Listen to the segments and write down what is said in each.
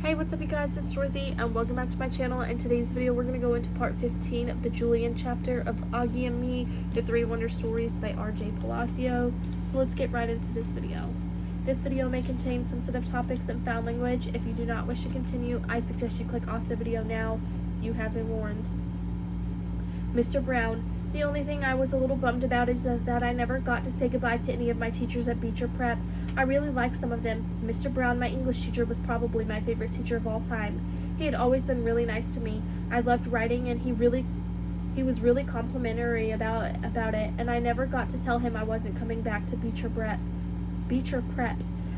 Hey, what's up you guys, it's Dorothy and welcome back to my channel. In today's video we're going to go into part 15 of the Julian chapter of Auggie and Me, the 3 Wonder Stories by R.J. Palacio. So let's get right into this video. This video may contain sensitive topics and foul language. If you do not wish to continue, I suggest you click off the video now. You have been warned. Mr. Brown. The only thing I was a little bummed about is that I never got to say goodbye to any of my teachers at Beecher Prep. I really liked some of them. Mr. Brown, my English teacher, was probably my favorite teacher of all time. He had always been really nice to me. I loved writing, and he was really complimentary about it, and I never got to tell him I wasn't coming back to Beecher Prep.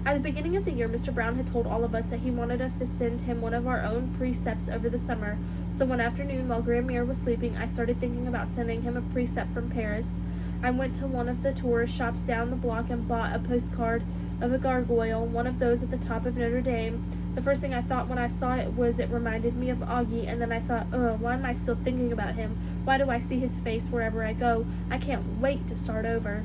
At the beginning of the year, Mr. Brown had told all of us that he wanted us to send him one of our own precepts over the summer. So one afternoon, while Grandmere was sleeping, I started thinking about sending him a precept from Paris. I went to one of the tourist shops down the block and bought a postcard of a gargoyle, one of those at the top of Notre Dame. The first thing I thought when I saw it was it reminded me of Auggie, and then I thought, why am I still thinking about him? Why do I see his face wherever I go? I can't wait to start over.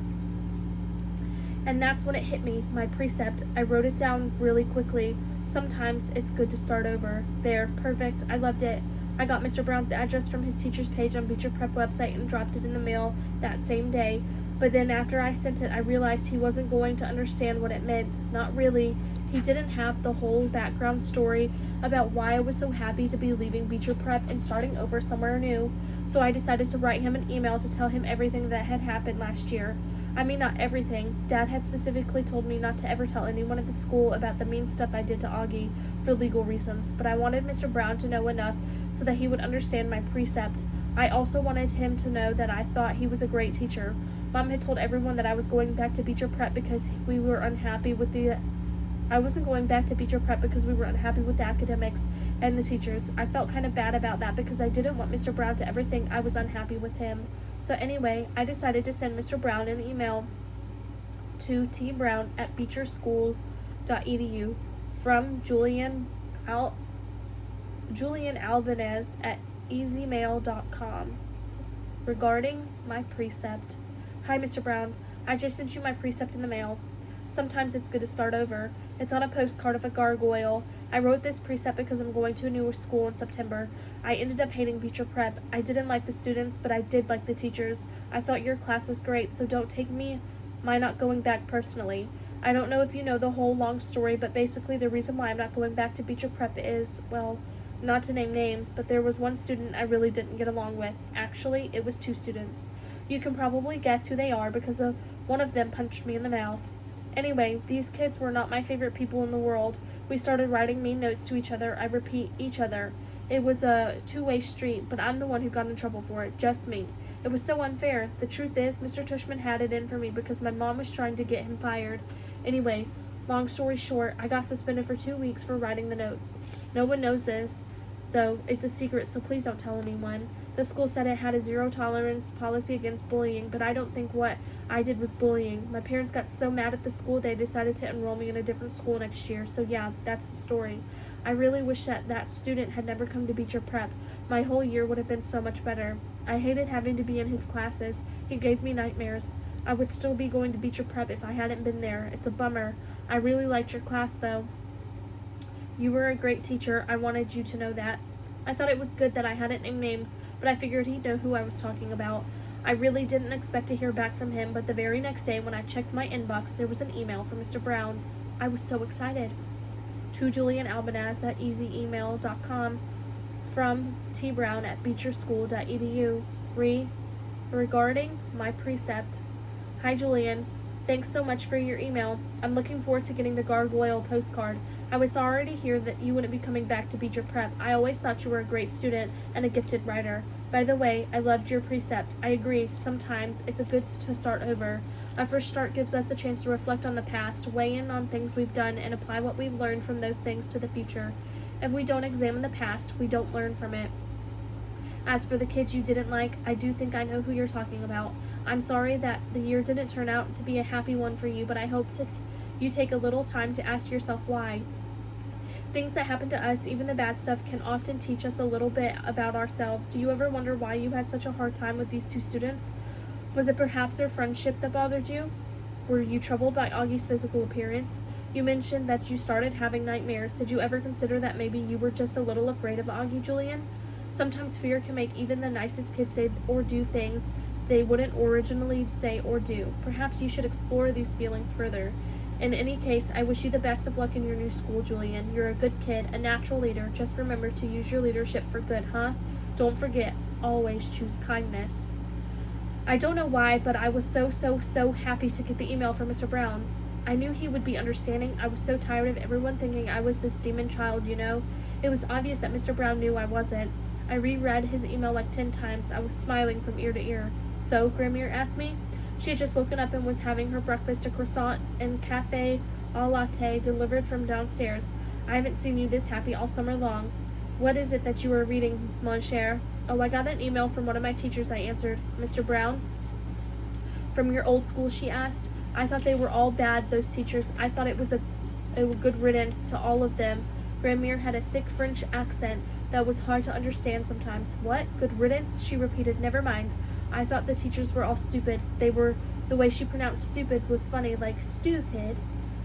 And that's when it hit me, my precept. I wrote it down really quickly. Sometimes it's good to start over. There, perfect. I loved it. I got Mr. Brown's address from his teacher's page on Beecher Prep website and dropped it in the mail that same day. But then after I sent it, I realized he wasn't going to understand what it meant. Not really. He didn't have the whole background story about why I was so happy to be leaving Beecher Prep and starting over somewhere new. So I decided to write him an email to tell him everything that had happened last year. I mean, not everything. Dad had specifically told me not to ever tell anyone at the school about the mean stuff I did to Auggie for legal reasons, but I wanted Mr. Brown to know enough so that he would understand my precept. I also wanted him to know that I thought he was a great teacher. Mom had told everyone that I was going back to Beecher Prep because we were unhappy with the I wasn't going back to Beecher Prep because we were unhappy with the academics and the teachers. I felt kind of bad about that because I didn't want Mr. Brown to ever think I was unhappy with him. So anyway, I decided to send Mr. Brown an email to tbrown@beecherschools.edu from Julian Albanese at easymail.com regarding my precept. Hi, Mr. Brown. I just sent you my precept in the mail. Sometimes it's good to start over. It's on a postcard of a gargoyle. I wrote this precept because I'm going to a newer school in September. I ended up hating Beecher Prep. I didn't like the students, but I did like the teachers. I thought your class was great, so don't take my not going back personally. I don't know if you know the whole long story, but basically the reason why I'm not going back to Beecher Prep is, well, not to name names, but there was one student I really didn't get along with. Actually, it was 2 students. You can probably guess who they are because one of them punched me in the mouth. Anyway, these kids were not my favorite people in the world. We started writing mean notes to each other. I repeat, each other. It was a two-way street, but I'm the one who got in trouble for it. Just me. It was so unfair. The truth is, Mr. Tushman had it in for me because my mom was trying to get him fired. Anyway, long story short, I got suspended for 2 weeks for writing the notes. No one knows this, though. It's a secret, so please don't tell anyone. The school said it had a zero-tolerance policy against bullying, but I don't think what I did was bullying. My parents got so mad at the school they decided to enroll me in a different school next year, so yeah, that's the story. I really wish that student had never come to Beecher Prep. My whole year would have been so much better. I hated having to be in his classes. He gave me nightmares. I would still be going to Beecher Prep if I hadn't been there. It's a bummer. I really liked your class, though. You were a great teacher. I wanted you to know that. I thought it was good that I hadn't named names, but I figured he'd know who I was talking about. I really didn't expect to hear back from him, but the very next day when I checked my inbox, there was an email from Mr. Brown. I was so excited. To Julian Albanese at easyemail.com from tbrown@beecherschool.edu regarding my precept. Hi, Julian. Thanks so much for your email. I'm looking forward to getting the gargoyle postcard. I was sorry to hear that you wouldn't be coming back to Beecher Prep. I always thought you were a great student and a gifted writer. By the way, I loved your precept. I agree, sometimes it's a good to start over. A fresh start gives us the chance to reflect on the past, weigh in on things we've done, and apply what we've learned from those things to the future. If we don't examine the past, we don't learn from it. As for the kids you didn't like, I do think I know who you're talking about. I'm sorry that the year didn't turn out to be a happy one for you, but I hope you take a little time to ask yourself why. Things that happen to us, even the bad stuff, can often teach us a little bit about ourselves. Do you ever wonder why you had such a hard time with these 2 students? Was it perhaps their friendship that bothered you? Were you troubled by Auggie's physical appearance? You mentioned that you started having nightmares. Did you ever consider that maybe you were just a little afraid of Auggie, Julian? Sometimes fear can make even the nicest kids say or do things they wouldn't originally say or do. Perhaps you should explore these feelings further. In any case, I wish you the best of luck in your new school, Julian. You're a good kid, a natural leader. Just remember to use your leadership for good, huh? Don't forget, always choose kindness. I don't know why, but I was so happy to get the email from Mr. Brown. I knew he would be understanding. I was so tired of everyone thinking I was this demon child, you know? It was obvious that Mr. Brown knew I wasn't. I reread his email like 10 times. I was smiling from ear to ear. So, Grammy asked me. She had just woken up and was having her breakfast, a croissant and cafe au latte delivered from downstairs. I haven't seen you this happy all summer long. What is it that you are reading, mon cher? Oh, I got an email from one of my teachers, I answered. Mr. Brown? From your old school, she asked. I thought they were all bad, those teachers. I thought it was a good riddance to all of them. Grammy had a thick French accent that was hard to understand sometimes. What? Good riddance? She repeated. Never mind. I thought the teachers were all stupid. The way she pronounced stupid was funny, like stupid.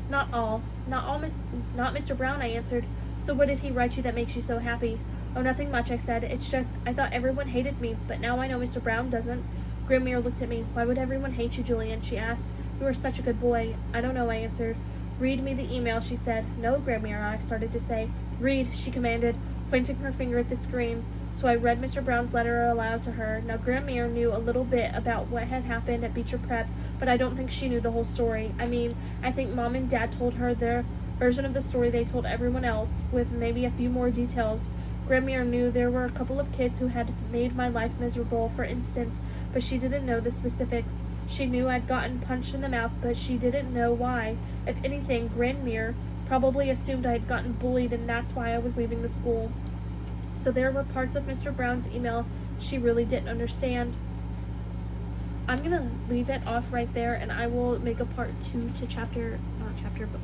Not all, not Mr. Brown, I answered. So what did he write you that makes you so happy? Oh, nothing much, I said. It's just, I thought everyone hated me, but now I know Mr. Brown doesn't. Grimmer looked at me. Why would everyone hate you, Julian? She asked. You are such a good boy. I don't know, I answered. Read me the email, she said. No, Grimmer, I started to say. Read, she commanded, pointing her finger at the screen. So I read Mr. Brown's letter aloud to her. Now, Grammy knew a little bit about what had happened at Beecher Prep, but I don't think she knew the whole story. I mean, I think Mom and Dad told her their version of the story they told everyone else, with maybe a few more details. Grammy knew there were a couple of kids who had made my life miserable, for instance, but she didn't know the specifics. She knew I'd gotten punched in the mouth, but she didn't know why. If anything, Grammy probably assumed I had gotten bullied, and that's why I was leaving the school. So there were parts of Mr. Brown's email she really didn't understand. I'm going to leave it off right there, and I will make a part 2 to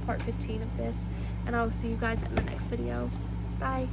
part 15 of this, and I'll see you guys in the next video. Bye.